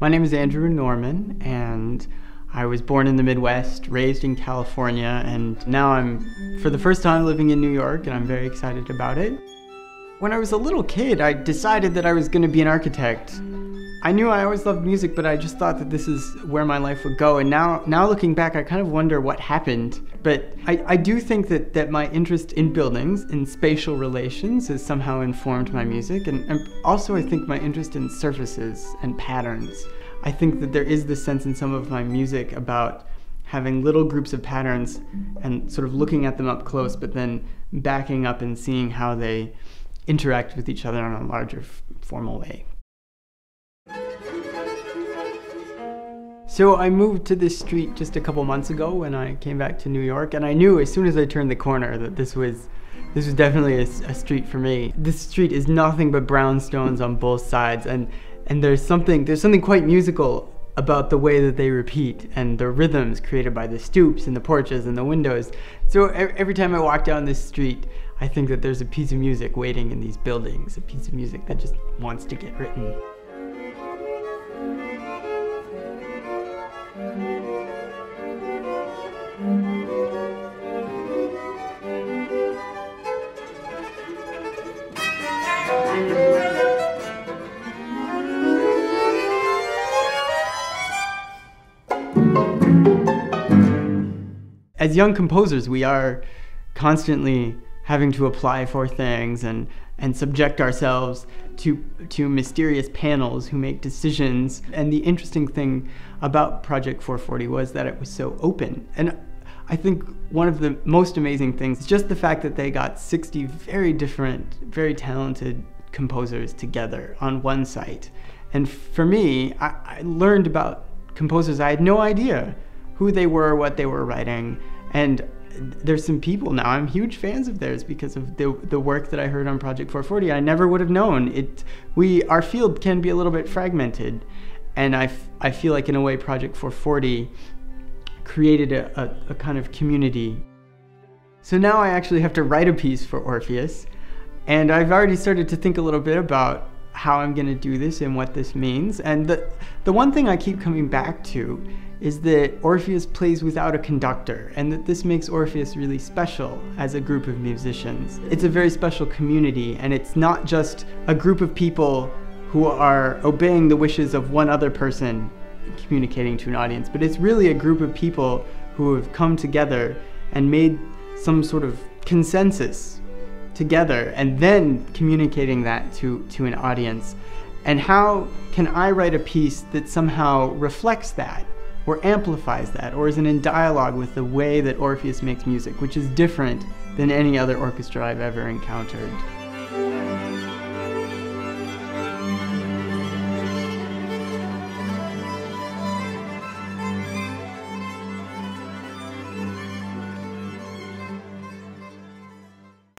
My name is Andrew Norman, and I was born in the Midwest, raised in California, and now I'm, for the first time, living in New York, and I'm very excited about it. When I was a little kid, I decided that I was going to be an architect. I knew I always loved music, but I just thought that this is where my life would go. And now looking back, I kind of wonder what happened. But I do think that my interest in buildings, in spatial relations, has somehow informed my music. And also I think my interest in surfaces and patterns. I think that there is this sense in some of my music about having little groups of patterns and sort of looking at them up close, but then backing up and seeing how they interact with each other in a larger formal way. So I moved to this street just a couple months ago when I came back to New York, and I knew as soon as I turned the corner that this was definitely a street for me. This street is nothing but brownstones on both sides, and there's something quite musical about the way that they repeat and the rhythms created by the stoops and the porches and the windows. So every time I walk down this street, I think that there's a piece of music waiting in these buildings, a piece of music that just wants to get written. As young composers, we are constantly having to apply for things and subject ourselves to mysterious panels who make decisions. And the interesting thing about Project 440 was that it was so open. And I think one of the most amazing things is just the fact that they got 60 very different, very talented composers together on one site. And for me, I learned about composers. I had no idea who they were, what they were writing. And there's some people now, I'm huge fans of theirs because of the work that I heard on Project 440. I never would have known. Our field can be a little bit fragmented. And I feel like in a way Project 440 created a kind of community. So now I actually have to write a piece for Orpheus. And I've already started to think a little bit about how I'm going to do this and what this means. And the one thing I keep coming back to is that Orpheus plays without a conductor, and that this makes Orpheus really special as a group of musicians. It's a very special community, and it's not just a group of people who are obeying the wishes of one other person communicating to an audience, but it's really a group of people who have come together and made some sort of consensus together and then communicating that to an audience. And how can I write a piece that somehow reflects that or amplifies that or is in dialogue with the way that Orpheus makes music, which is different than any other orchestra I've ever encountered?